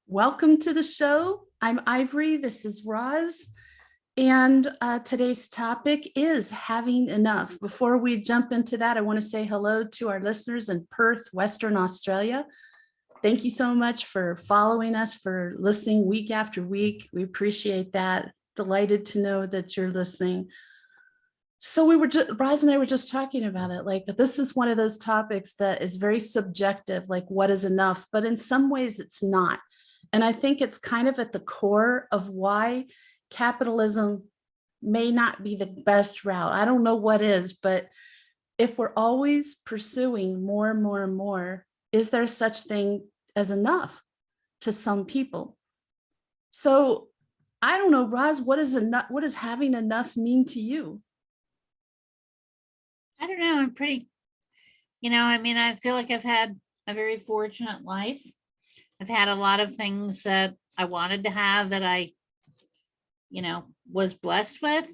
Welcome to the show. I'm Ivory. This is Roz. And today's topic is having enough. Before we jump into that, I want to say hello to our listeners in Perth, Western Australia. Thank you so much for following us, for listening week after week. We appreciate that. Delighted to know that you're listening. So Roz and I were just talking about it. Like, this is one of those topics that is very subjective, like what is enough, but in some ways it's not. And I think it's kind of at the core of why capitalism may not be the best route. I don't know what is, but if we're always pursuing more and more and more, is there such thing as enough to some people? So I don't know, Roz, what is enough? What does having enough mean to you? I don't know. I'm pretty, I feel like I've had a very fortunate life. I've had a lot of things that I wanted to have that I, was blessed with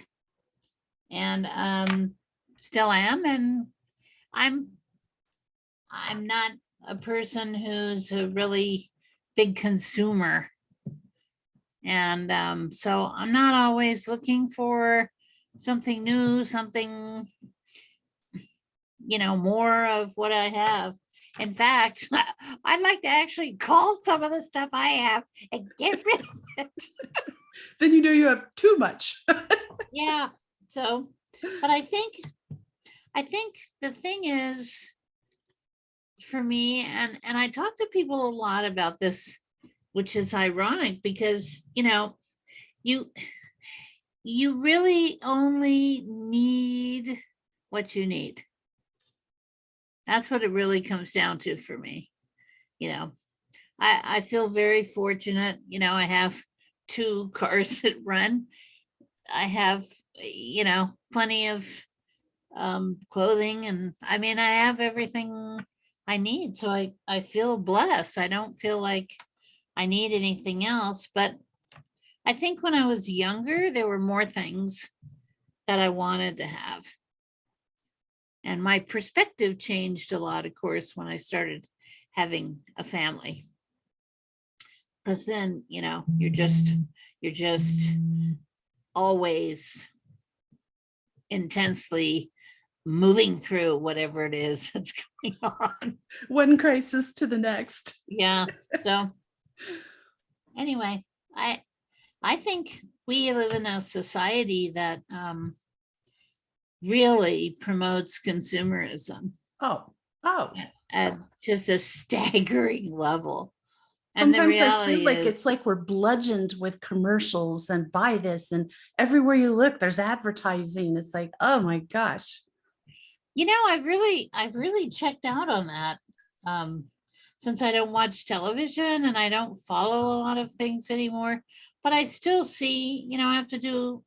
and still am. And I'm I'm not a person who's a really big consumer. And so I'm not always looking for something new, something more of what I have. In fact, I'd like to actually call some of the stuff I have and get rid of it. Then you know you have too much. Yeah. So, but I think the thing is for me, and I talk to people a lot about this, which is ironic because, you you really only need what you need. That's what it really comes down to for me. You know, I feel very fortunate. I have two cars that run. I have, plenty of clothing. And I mean, I have everything I need. So I feel blessed. I don't feel like I need anything else. But I think when I was younger, there were more things that I wanted to have. And my perspective changed a lot, of course, when I started having a family. Because then, you're just always intensely moving through whatever it is that's going on. One crisis to the next. Yeah. So anyway, I think we live in a society that really promotes consumerism Oh. at just a staggering level. And the Sometimes I feel reality like is, it's like we're bludgeoned with commercials and buy this, and everywhere you look, there's advertising. It's like, oh my gosh. I've really checked out on that. Um, since I don't watch television and I don't follow a lot of things anymore, but I still see, I have to do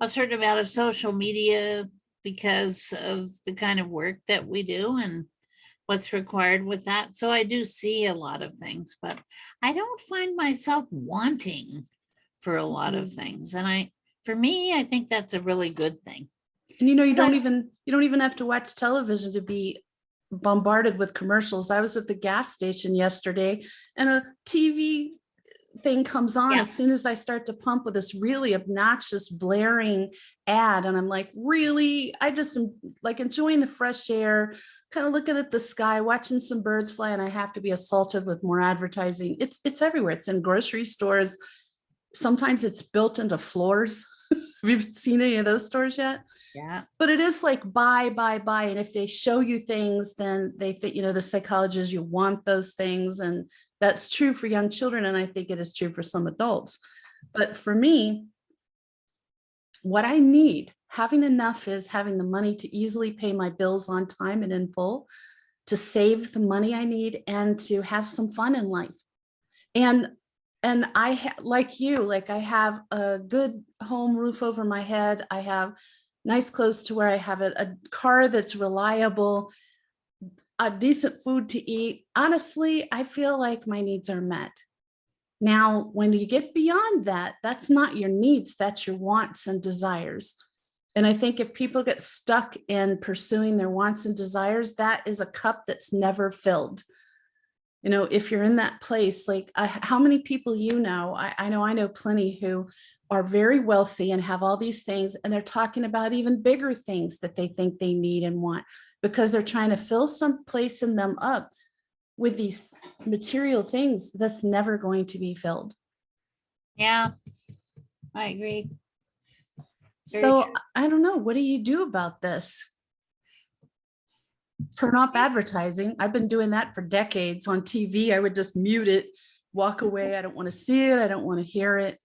a certain amount of social media because of the kind of work that we do and what's required with that. So I do see a lot of things, but I don't find myself wanting for a lot of things. And for me, I think that's a really good thing. And you 'Cause I, don't even have to watch television to be bombarded with commercials. I was at the gas station yesterday and a TV thing comes on yeah, as soon as I start to pump with this really obnoxious blaring ad. And I'm like, really? I just am like enjoying the fresh air, kind of looking at the sky, watching some birds fly, and I have to be assaulted with more advertising. It's everywhere. It's in grocery stores. Sometimes it's built into floors. Have you seen any of those stores yet? yeah. But it is like buy. And if they show you things, then they think, the psychologist, you want those things. And that's true for young children. And I think it is true for some adults. But for me, what I need, having enough is having the money to easily pay my bills on time and in full, to save the money I need, and to have some fun in life. And like you, like I have a good home, roof over my head. I have nice clothes to wear. I have a car that's reliable, a decent food to eat. Honestly, I feel like my needs are met. Now, when you get beyond that, that's not your needs, that's your wants and desires. And I think if people get stuck in pursuing their wants and desires, that is a cup that's never filled. If you're in that place, like how many people, I know plenty who are very wealthy and have all these things, and they're talking about even bigger things that they think they need and want because they're trying to fill some place in them up with these material things that's never going to be filled. Yeah, I agree. Very So true. I don't know. What do you do about this? Turn off advertising. I've been doing that for decades on TV. I would just mute it, walk away. I don't want to see it. I don't want to hear it.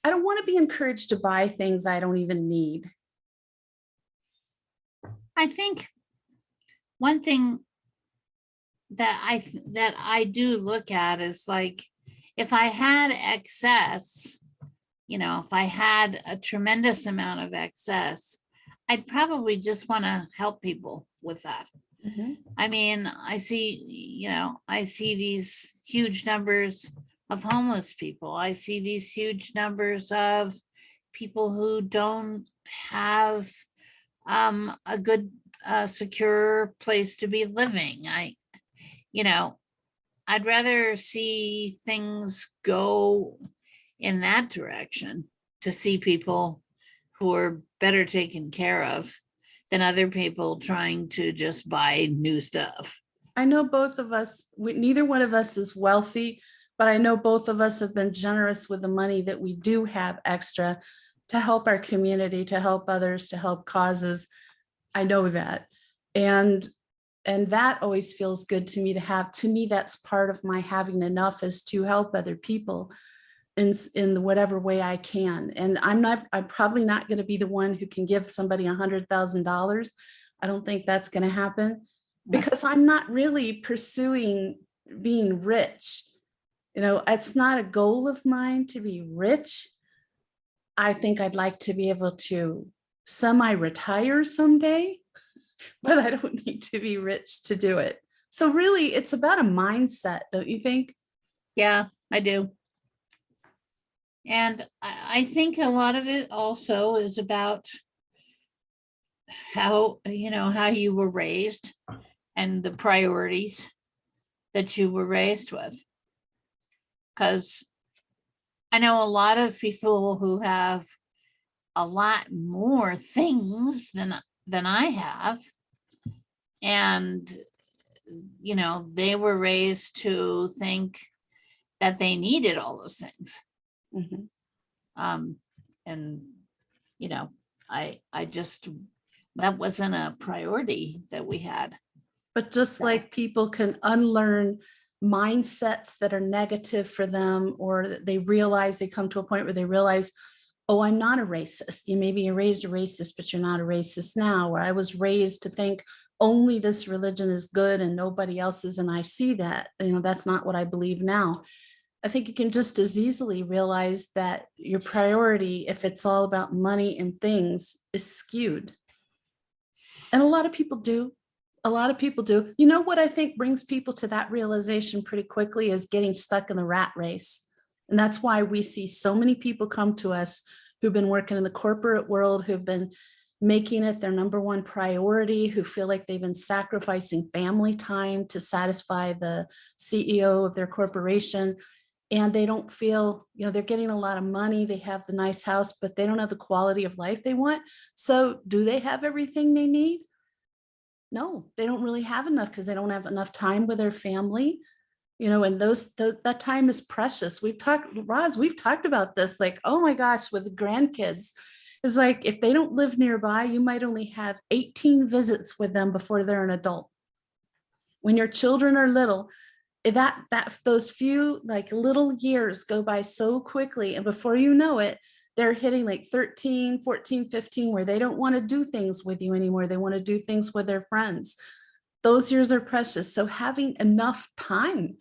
I don't want to be encouraged to buy things I don't even need. I think one thing that I do look at is like, if I had excess, if I had a tremendous amount of excess, I'd probably just want to help people with that. Mhm. I mean, I see these huge numbers of homeless people. I see these huge numbers of people who don't have a good, secure place to be living. You know, I'd rather see things go in that direction, to see people who are better taken care of than other people trying to just buy new stuff. I know both of us, neither one of us is wealthy, but I know both of us have been generous with the money that we do have extra to help our community, to help others, to help causes. I know that. And that always feels good to me to have. To me, that's part of my having enough, is to help other people in whatever way I can. And I'm probably not going to be the one who can give somebody $100,000. I don't think that's going to happen because I'm not really pursuing being rich. It's not a goal of mine to be rich. I think I'd like to be able to semi-retire someday, but I don't need to be rich to do it. So really, it's about a mindset, don't you think? Yeah, I do. And I think a lot of it also is about how you were raised and the priorities that you were raised with. Because I know a lot of people who have a lot more things than I have. And they were raised to think that they needed all those things. Mhm. And I just, that wasn't a priority that we had. But just like people can unlearn mindsets that are negative for them, or that they come to a point where they realize, oh, I'm not a racist. Maybe you're raised a racist, but you're not a racist now. Or I was raised to think only this religion is good and nobody else is. And I see that, that's not what I believe now. I think you can just as easily realize that your priority, if it's all about money and things, is skewed. And a lot of people do. A lot of people do. You know what I think brings people to that realization pretty quickly is getting stuck in the rat race. And that's why we see so many people come to us who've been working in the corporate world, who've been making it their number one priority, who feel like they've been sacrificing family time to satisfy the CEO of their corporation. And they don't feel, they're getting a lot of money, they have the nice house, but they don't have the quality of life they want. So do they have everything they need? No, they don't really have enough because they don't have enough time with their family, and that time is precious. We've talked about this, like, oh my gosh, with the grandkids, it's like, if they don't live nearby, you might only have 18 visits with them before they're an adult. When your children are little, those few like little years go by so quickly, and before you know it, they're hitting like 13, 14, 15, where they don't want to do things with you anymore. They want to do things with their friends. Those years are precious. So having enough time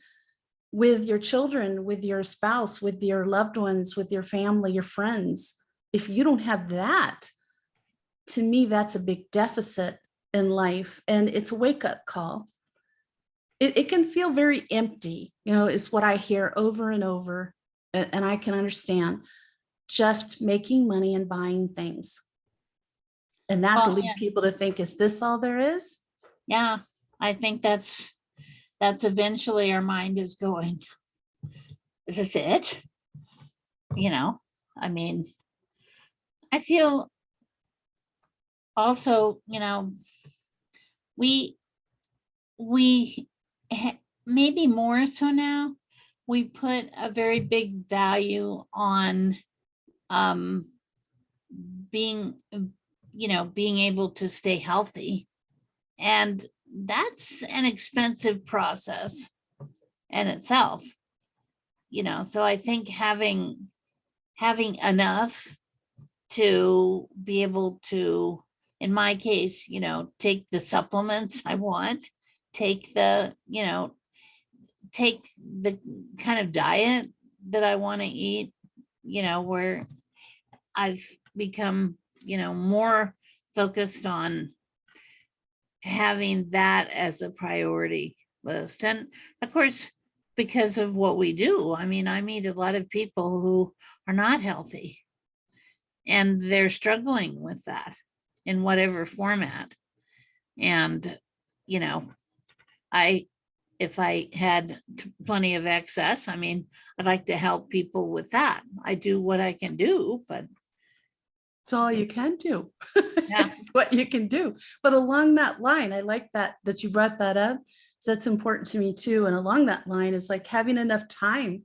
with your children, with your spouse, with your loved ones, with your family, your friends, if you don't have that, to me, that's a big deficit in life. And it's a wake-up call. It can feel very empty, is what I hear over and over. And I can understand just making money and buying things. And that can lead people to think, is this all there is? Yeah, I think that's that's eventually our mind is going, is this it? I mean, I feel also, we maybe more so now, we put a very big value on being being able to stay healthy, and that's an expensive process in itself. So I think having enough to be able to, in my case, take the supplements I want, take the kind of diet that I want to eat, where I've become, more focused on having that as a priority list. And of course, because of what we do, I mean, I meet a lot of people who are not healthy and they're struggling with that in whatever format. And, if I had plenty of excess, I mean, I'd like to help people with that. I do what I can do, but It's all you can do. Yeah. It's what you can do. But along that line, I like that you brought that up. So that's important to me too. And along that line is like having enough time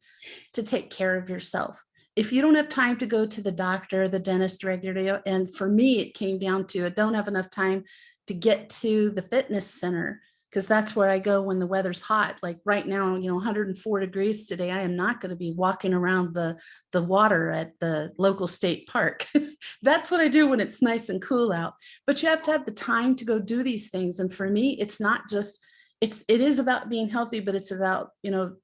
to take care of yourself. If you don't have time to go to the doctor, the dentist regularly, and for me, it came down to I don't have enough time to get to the fitness center, because that's where I go when the weather's hot. Like right now, 104 degrees today. I am not going to be walking around the water at the local state park. That's what I do when it's nice and cool out. But you have to have the time to go do these things. And for me, it's not just, it is about being healthy, but it's about,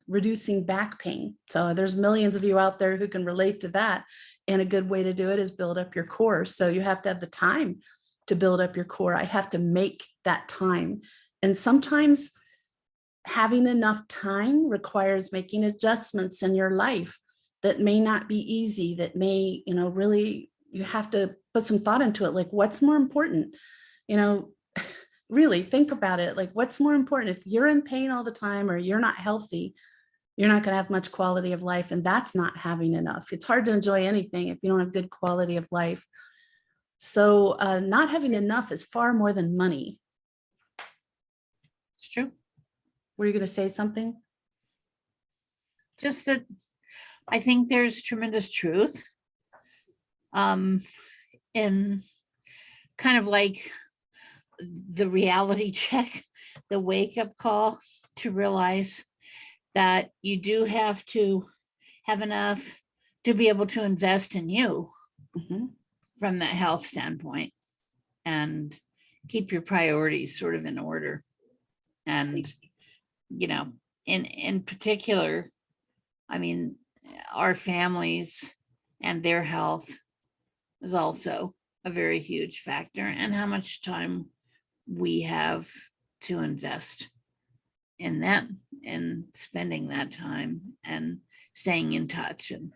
reducing back pain. So there's millions of you out there who can relate to that. And a good way to do it is build up your core. So you have to have the time to build up your core. I have to make that time. And sometimes having enough time requires making adjustments in your life that may not be easy, that may, really, you have to put some thought into it. Like, what's more important? Really think about it. Like, what's more important? If you're in pain all the time or you're not healthy, you're not going to have much quality of life. And that's not having enough. It's hard to enjoy anything if you don't have good quality of life. So not having enough is far more than money. it's true. Were you going to say something? Just that I think there's tremendous truth in kind of like the reality check, the wake up call to realize that you do have to have enough to be able to invest in you from that health standpoint and keep your priorities sort of in order. And, in particular, I mean, our families and their health is also a very huge factor, and how much time we have to invest in them and spending that time and staying in touch. And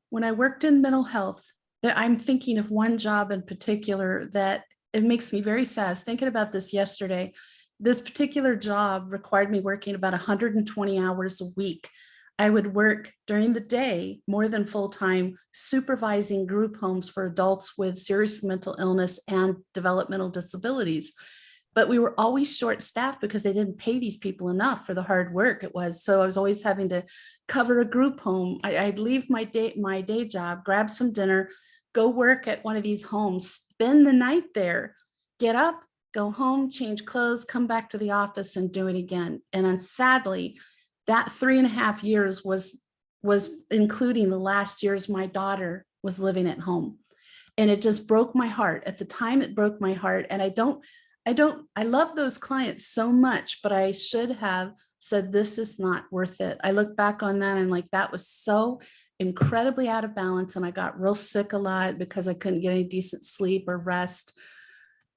when I worked in mental health, I'm thinking of one job in particular that it makes me very sad. I was thinking about this yesterday. This particular job required me working about 120 hours a week. I would work during the day more than full-time, supervising group homes for adults with serious mental illness and developmental disabilities. But we were always short-staffed because they didn't pay these people enough for the hard work it was. So I was always having to cover a group home. I'd leave my day job, grab some dinner, go work at one of these homes, spend the night there, get up, go home, change clothes, come back to the office and do it again. And then sadly, that 3.5 years was including the last years my daughter was living at home. And it just broke my heart. At the time, it broke my heart. And I love those clients so much, but I should have said, this is not worth it. I look back on that and like, that was so incredibly out of balance. And I got real sick a lot because I couldn't get any decent sleep or rest.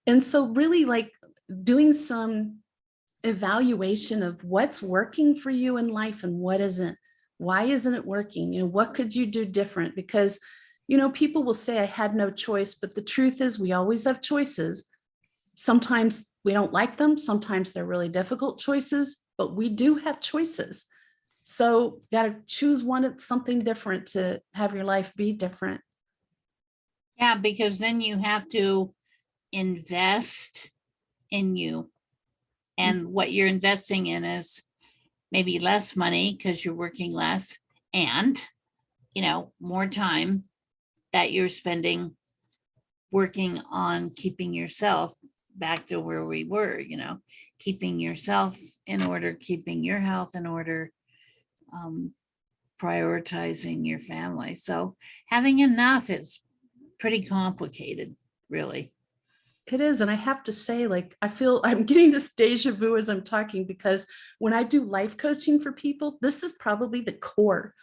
And so really like doing some evaluation of what's working for you in life and what isn't. Why isn't it working? What could you do different? Because, people will say I had no choice, but the truth is we always have choices. Sometimes we don't like them. Sometimes they're really difficult choices, but we do have choices. So got to choose something different to have your life be different. Yeah, because then you have to invest in you. And what you're investing in is maybe less money because you're working less, and, more time that you're spending working on keeping yourself back to where we were, keeping yourself in order, keeping your health in order, prioritizing your family. So having enough is pretty complicated, really. It is. And I have to say, like, I feel I'm getting this deja vu as I'm talking, because when I do life coaching for people, this is probably the core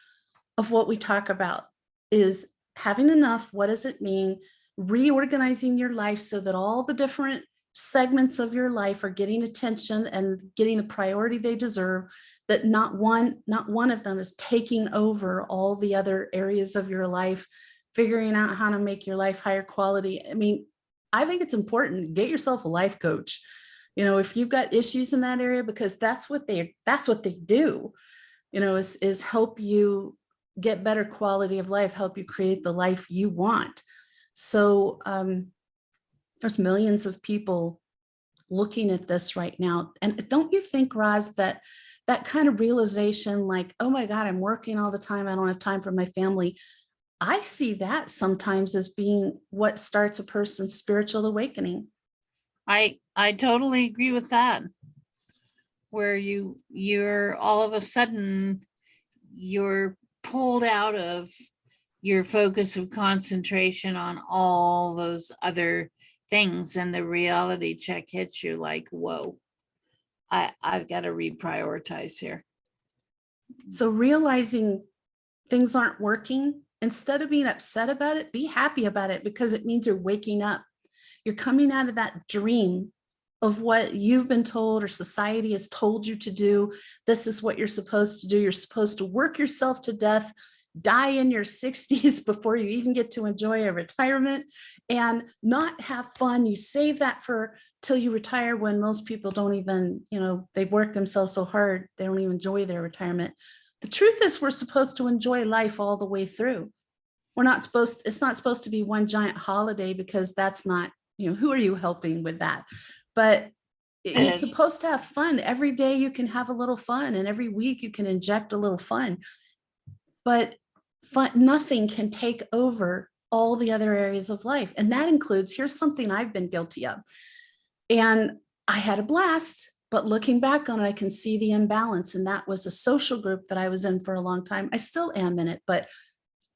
of what we talk about is having enough. What does it mean? Reorganizing your life so that all the different segments of your life are getting attention and getting the priority they deserve, that not one of them is taking over all the other areas of your life, figuring out how to make your life higher quality. I mean, I think it's important to get yourself a life coach. If you've got issues in that area, because that's what they do, is help you get better quality of life, help you create the life you want. So there's millions of people looking at this right now. And don't you think, Roz, that kind of realization, like, oh my God, I'm working all the time, I don't have time for my family. I see that sometimes as being what starts a person's spiritual awakening. I totally agree with that. Where you're all of a sudden you're pulled out of your focus of concentration on all those other things, and the reality check hits you like, whoa, I've got to reprioritize here. So realizing things aren't working, instead of being upset about it, be happy about it, because it means you're waking up. You're coming out of that dream of what you've been told or society has told you to do. This is what you're supposed to do. You're supposed to work yourself to death, die in your 60s before you even get to enjoy a retirement, and not have fun. You save that for till you retire, when most people don't even, they work themselves so hard, they don't even enjoy their retirement. The truth is, we're supposed to enjoy life all the way through. It's not supposed to be one giant holiday, because that's not, who are you helping with that? But it's supposed to have fun. Every day you can have a little fun, and every week you can inject a little fun. But nothing can take over all the other areas of life. And that includes, here's something I've been guilty of. And I had a blast, but looking back on it, I can see the imbalance. And that was a social group that I was in for a long time. I still am in it, but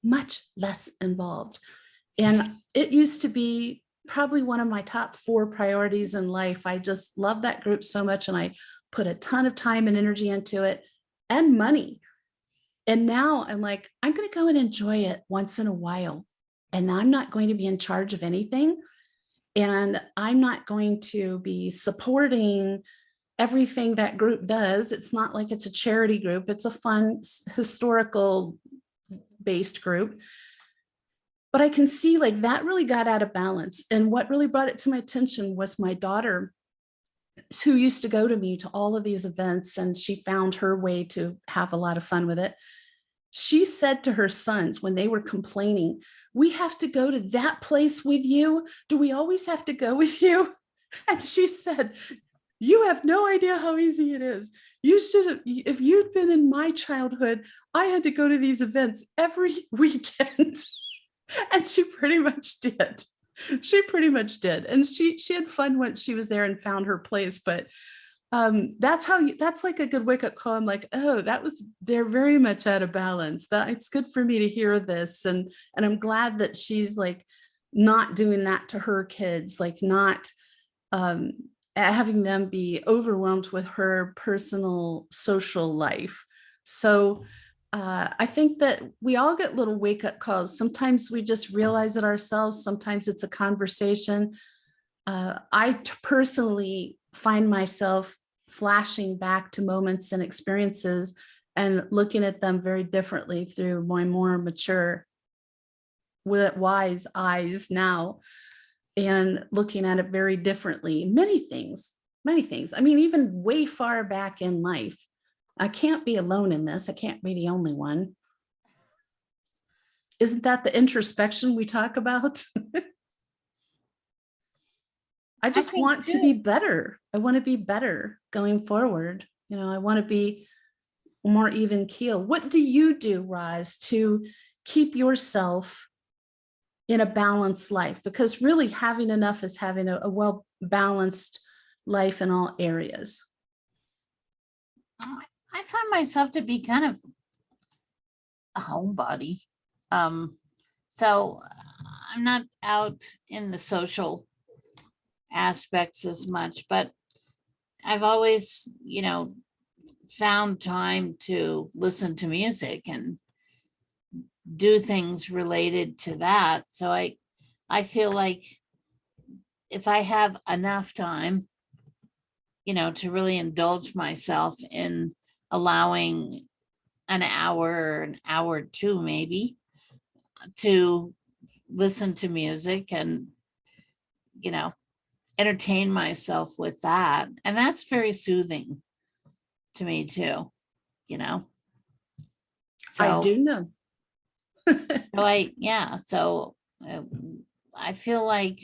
much less involved. And it used to be probably one of my top 4 priorities in life. I just love that group so much. And I put a ton of time and energy into it, and money. And now I'm like, I'm going to go and enjoy it once in a while. And I'm not going to be in charge of anything. And I'm not going to be supporting everything that group does. It's not like it's a charity group. It's a fun, historical based group. But I can see, like, that really got out of balance. And what really brought it to my attention was my daughter, who used to go to me to all of these events, and she found her way to have a lot of fun with it. She said to her sons, when they were complaining, we have to go to that place with you. Do we always have to go with you? And she said, you have no idea how easy it is. You should have, if you'd been in my childhood, I had to go to these events every weekend. And she pretty much did. And she had fun once she was there and found her place. But that's like a good wake up call. I'm like, oh, they're very much out of balance. That it's good for me to hear this. And I'm glad that she's like not doing that to her kids, like not having them be overwhelmed with her personal social life. So I think that we all get little wake up calls. Sometimes we just realize it ourselves. Sometimes it's a conversation. I personally find myself flashing back to moments and experiences and looking at them very differently through my more mature, wise eyes now, and looking at it very differently. Many things, many things. I mean, even way far back in life, I can't be alone in this. I can't be the only one. Isn't that the introspection we talk about? I just think want to too. be better. I want to be better going forward. I want to be more even keel. What do you do, Roz, to keep yourself in a balanced life? Because really having enough is having a well-balanced life in all areas. I find myself to be kind of a homebody. So I'm not out in the social aspects as much, but I've always, found time to listen to music and do things related to that. So I feel like if I have enough time, to really indulge myself in allowing an hour or two maybe to listen to music and, entertain myself with that. And that's very soothing to me too, I so do know. so I feel like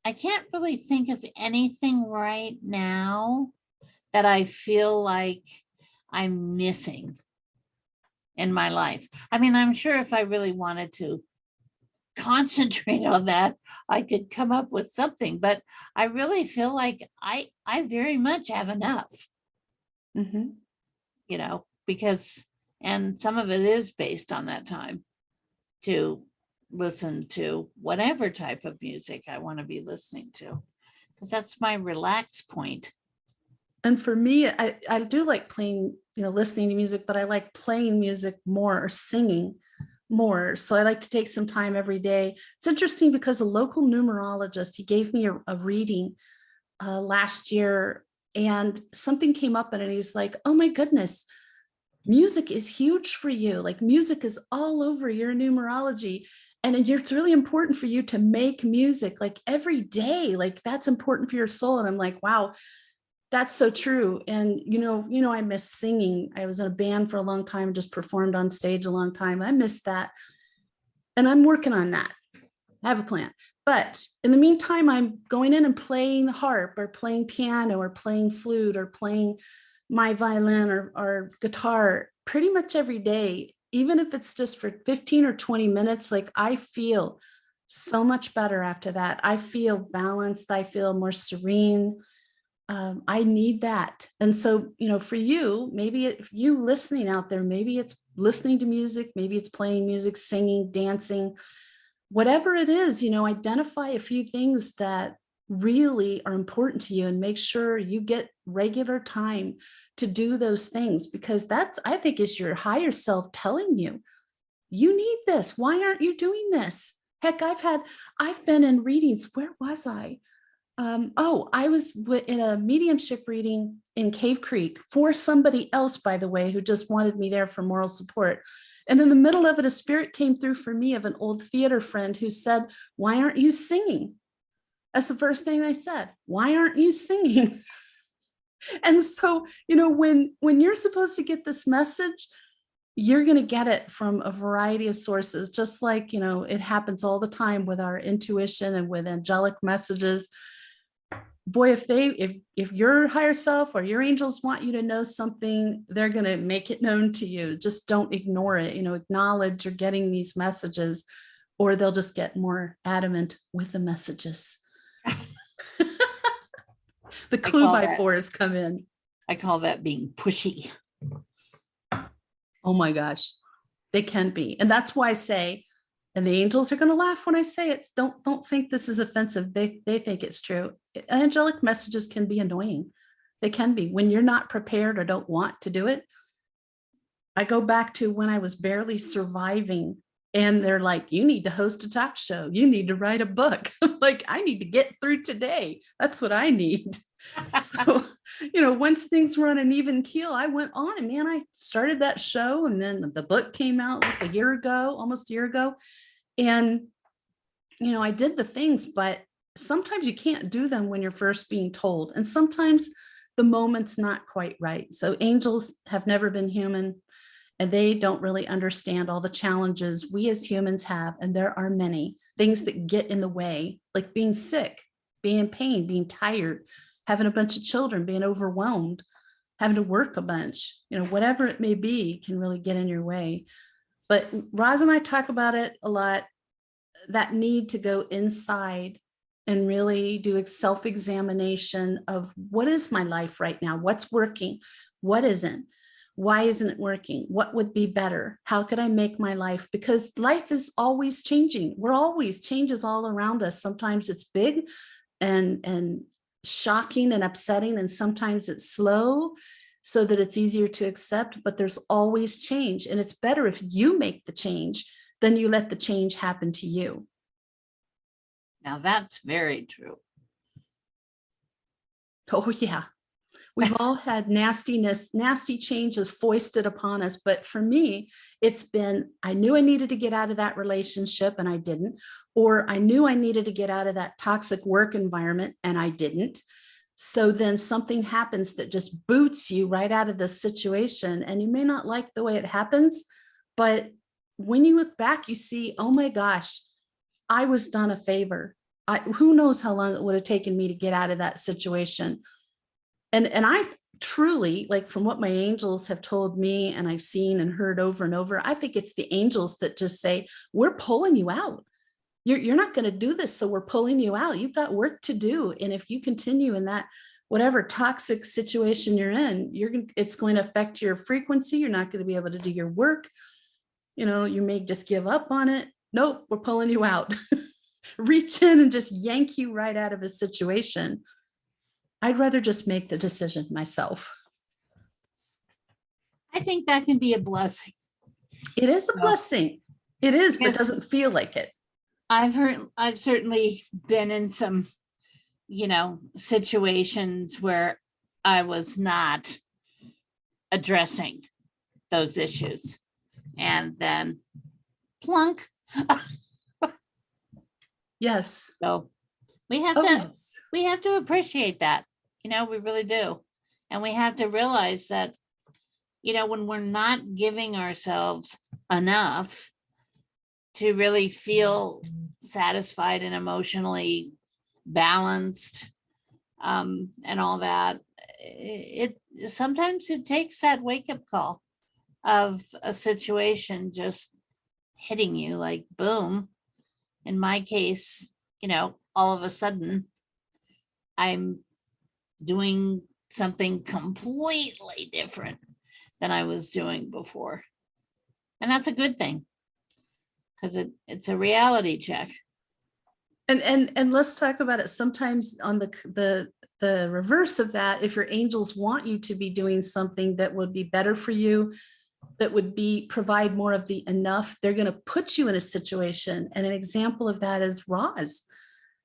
I can't really think of anything right now that I feel like I'm missing in my life. I mean, I'm sure if I really wanted to concentrate on that, I could come up with something, but I really feel like I very much have enough, Mhm. because, and some of it is based on that time to listen to whatever type of music I want to be listening to, because that's my relax point. And for me, I do like playing, listening to music, but I like playing music more or singing more. So I like to take some time every day. It's interesting because a local numerologist, he gave me a reading last year, and something came up in it. And he's like, oh my goodness, music is huge for you. Like music is all over your numerology. And it's really important for you to make music like every day. Like that's important for your soul. And I'm like, wow, that's so true. And I miss singing. I was in a band for a long time, just performed on stage a long time. I miss that. And I'm working on that. I have a plan. But in the meantime, I'm going in and playing harp or playing piano or playing flute or playing my violin or guitar pretty much every day, even if it's just for 15 or 20 minutes. Like I feel so much better after that. I feel balanced. I feel more serene. I need that. And so, for you, maybe you listening out there, maybe it's listening to music, maybe it's playing music, singing, dancing, whatever it is, identify a few things that really are important to you and make sure you get regular time to do those things, because that's, I think, is your higher self telling you, you need this. Why aren't you doing this? Heck, I've been in readings. Where was I? I was in a mediumship reading in Cave Creek for somebody else, by the way, who just wanted me there for moral support. And in the middle of it, a spirit came through for me of an old theater friend who said, why aren't you singing? That's the first thing I said. Why aren't you singing? And so, when you're supposed to get this message, you're going to get it from a variety of sources, just like, it happens all the time with our intuition and with angelic messages. Boy, if your higher self or your angels want you to know something, they're going to make it known to you. Just don't ignore it. Acknowledge you're getting these messages, or they'll just get more adamant with the messages. The clue by fours come in. I call that being pushy. Oh my gosh, they can be. And that's why I say, and the angels are going to laugh when I say it, don't think this is offensive. They think it's true. Angelic messages can be annoying. They can be when you're not prepared or don't want to do it. I go back to when I was barely surviving, and they're like, you need to host a talk show. You need to write a book. Like, I need to get through today. That's what I need. So, once things were on an even keel, I went on, and man, I started that show, and then the book came out like almost a year ago. And, I did the things, but sometimes you can't do them when you're first being told. And sometimes the moment's not quite right. So angels have never been human, and they don't really understand all the challenges we as humans have. And there are many things that get in the way, like being sick, being in pain, being tired, having a bunch of children, being overwhelmed, having to work a bunch, whatever it may be can really get in your way. But Roz and I talk about it a lot, that need to go inside and really do a self-examination of what is my life right now? What's working? What isn't? Why isn't it working? What would be better? How could I make my life? Because life is always changing. We're always changes all around us. Sometimes it's big and shocking and upsetting, and sometimes it's slow so that it's easier to accept, but there's always change. And it's better if you make the change than you let the change happen to you. Now that's very true. Oh yeah. We've all had nasty changes foisted upon us. But for me, it's been, I knew I needed to get out of that relationship and I didn't, or I knew I needed to get out of that toxic work environment and I didn't. So then something happens that just boots you right out of the situation. And you may not like the way it happens, but when you look back, you see, oh my gosh, I was done a favor. Who knows how long it would have taken me to get out of that situation. And I truly, like from what my angels have told me and I've seen and heard over and over, I think it's the angels that just say, we're pulling you out. You're not going to do this. So we're pulling you out. You've got work to do. And if you continue in that, whatever toxic situation you're in, it's going to affect your frequency. You're not going to be able to do your work. You may just give up on it. Nope, we're pulling you out. Reach in and just yank you right out of a situation. I'd rather just make the decision myself. I think that can be a blessing. It is a blessing. It is, but it doesn't feel like it. I've certainly been in some, situations where I was not addressing those issues. And then plunk. Yes. So we have to appreciate that. We really do. And we have to realize that, when we're not giving ourselves enough to really feel satisfied and emotionally balanced, and all that, it sometimes it takes that wake-up call of a situation just hitting you like boom. In my case, all of a sudden I'm doing something completely different than I was doing before. And that's a good thing, because it's a reality check. And let's talk about it. Sometimes on the reverse of that, if your angels want you to be doing something that would be better for you, that would provide more of the enough, they're going to put you in a situation. And an example of that is Roz.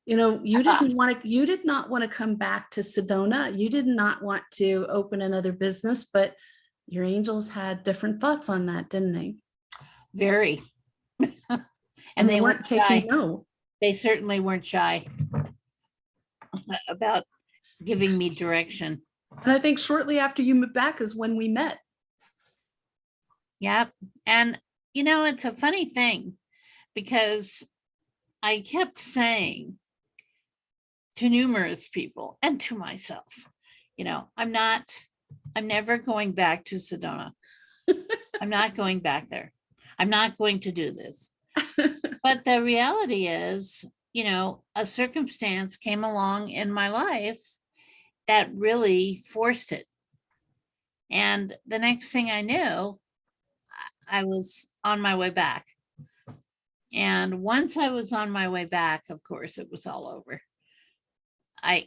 You did not want to come back to Sedona. You did not want to open another business, but your angels had different thoughts on that, didn't they? Very. And they weren't taking no. They certainly weren't shy about giving me direction. And I think shortly after you moved back is when we met. Yep. And, it's a funny thing, because I kept saying to numerous people and to myself, I'm never going back to Sedona. I'm not going back there. I'm not going to do this. But the reality is, a circumstance came along in my life that really forced it. And the next thing I knew, I was on my way back. And once I was on my way back, of course, it was all over. I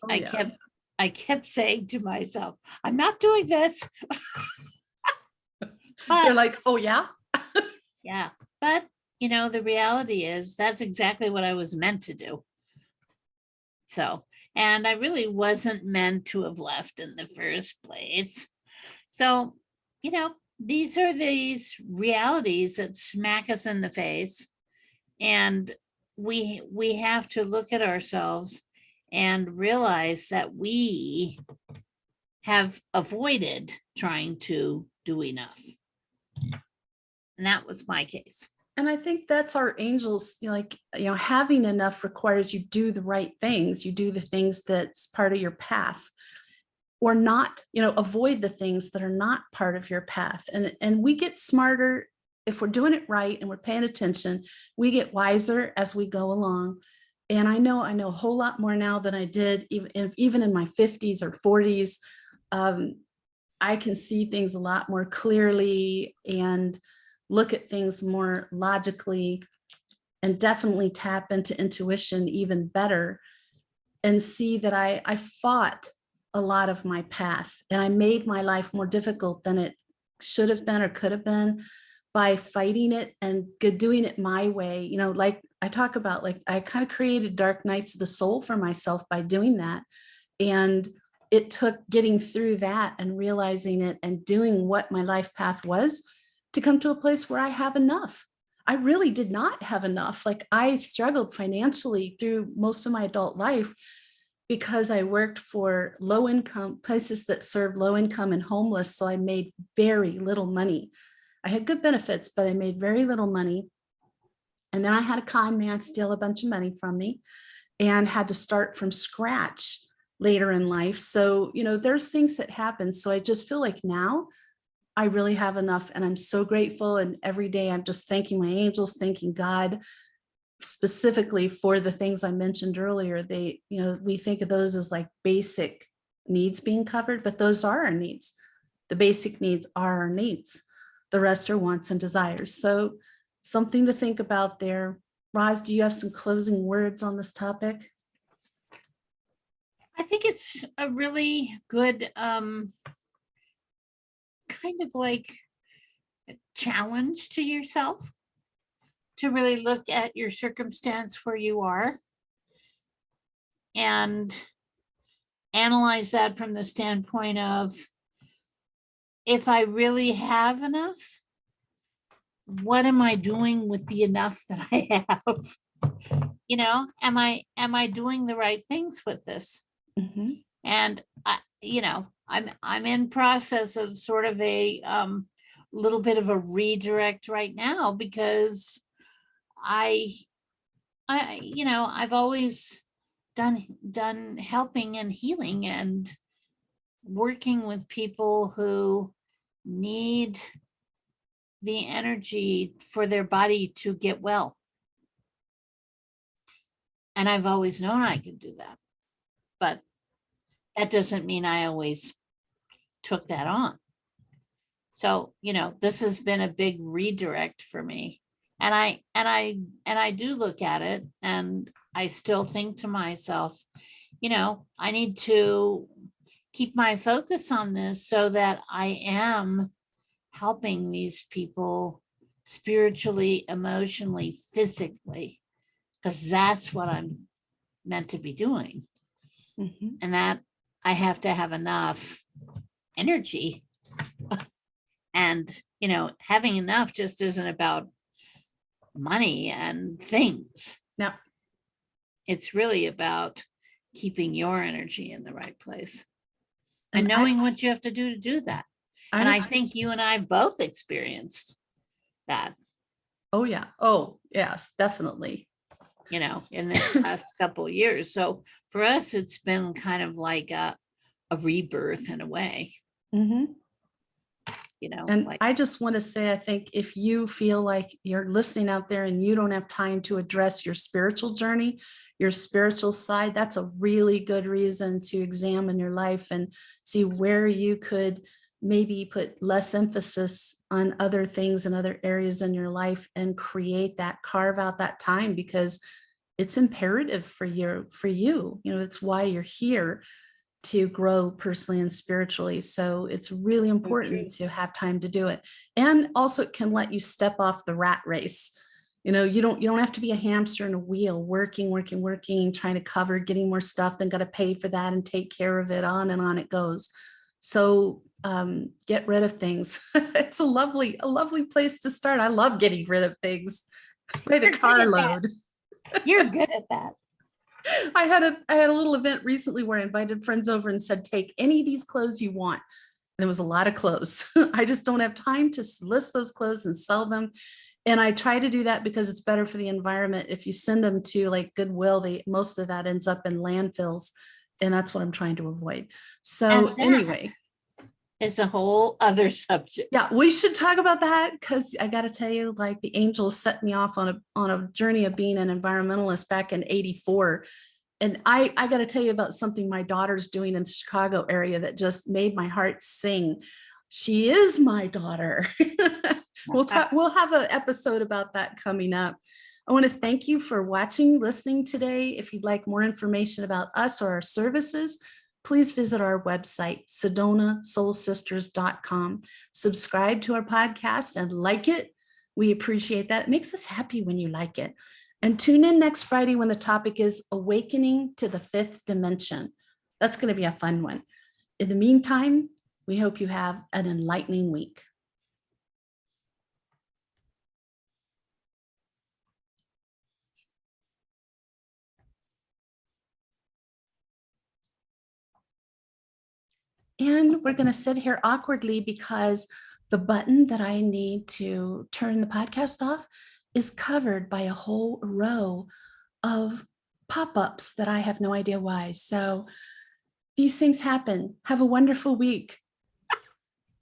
kept saying to myself, I'm not doing this. You're like, oh yeah? Yeah. But, the reality is that's exactly what I was meant to do. So, and I really wasn't meant to have left in the first place. So, these are these realities that smack us in the face. And we have to look at ourselves and realize that we have avoided trying to do enough. And that was my case. And I think that's our angels, having enough requires you do the right things. You do the things that's part of your path, or not, avoid the things that are not part of your path. And we get smarter if we're doing it right and we're paying attention. We get wiser as we go along. And I know a whole lot more now than I did even in my 50s or 40s. I can see things a lot more clearly and look at things more logically, and definitely tap into intuition even better, and see that I fought a lot of my path, and I made my life more difficult than it should have been or could have been by fighting it and doing it my way. Like I talk about, like I kind of created dark nights of the soul for myself by doing that. And it took getting through that and realizing it and doing what my life path was to come to a place where I have enough. I really did not have enough. Like I struggled financially through most of my adult life because I worked for low income places that served low income and homeless. So I made very little money. I had good benefits, but I made very little money. And then I had a con man steal a bunch of money from me and had to start from scratch later in life. So, there's things that happen. So I just feel like now I really have enough, and I'm so grateful. And every day I'm just thanking my angels, thanking God specifically for the things I mentioned earlier. We think of those as like basic needs being covered, but those are our needs. The basic needs are our needs. The rest are wants and desires. So something to think about there. Roz, do you have some closing words on this topic? I think it's a really good kind of like a challenge to yourself to really look at your circumstance where you are and analyze that from the standpoint of, if I really have enough, what am I doing with the enough that I have? Am I doing the right things with this? Mm-hmm. And I'm in process of sort of a little bit of a redirect right now, because I've always done helping and healing and working with people who need the energy for their body to get well. And I've always known I could do that. But that doesn't mean I always took that on. So, this has been a big redirect for me. And I do look at it, and I still think to myself, I need to keep my focus on this so that I am helping these people spiritually, emotionally, physically, because that's what I'm meant to be doing. Mm-hmm. And that I have to have enough energy. And, having enough just isn't about money and things. No. It's really about keeping your energy in the right place and knowing what you have to do that. And I think you and I both experienced that. Oh, yeah. Oh, yes, definitely. In this last couple of years. So for us, it's been kind of like a rebirth in a way. Mm-hmm. And like, I just want to say, I think if you feel like you're listening out there and you don't have time to address your spiritual journey, your spiritual side, that's a really good reason to examine your life and see where you could maybe put less emphasis on other things and other areas in your life and carve out that time, because it's imperative for you. It's why you're here, to grow personally and spiritually. So it's really important to have time to do it. And also it can let you step off the rat race. You don't have to be a hamster in a wheel, working, trying to cover, getting more stuff, then got to pay for that and take care of it, on and on it goes. So get rid of things. It's a lovely place to start. I love getting rid of things by the carload. You're good at that. I had a little event recently where I invited friends over and said, take any of these clothes you want. There was a lot of clothes. I just don't have time to list those clothes and sell them. And I try to do that because it's better for the environment. If you send them to like Goodwill, most of that ends up in landfills. And that's what I'm trying to avoid. And So that anyway, is a whole other subject. yeah, we should talk about that because I got to tell you, like the angels set me off on a journey of being an environmentalist back in '84. And I got to tell you about something my daughter's doing in the Chicago area that just made my heart sing. She is my daughter. We'll have an episode about that coming up. I want to thank you for watching, listening today. If you'd like more information about us or our services, please visit our website, sedonasoulsisters.com. Subscribe to our podcast and like it. We appreciate that. It makes us happy when you like it. And tune in next Friday when the topic is Awakening to the Fifth Dimension. That's going to be a fun one. In the meantime, we hope you have an enlightening week. And we're going to sit here awkwardly because the button that I need to turn the podcast off is covered by a whole row of pop-ups that I have no idea why. So these things happen. Have a wonderful week.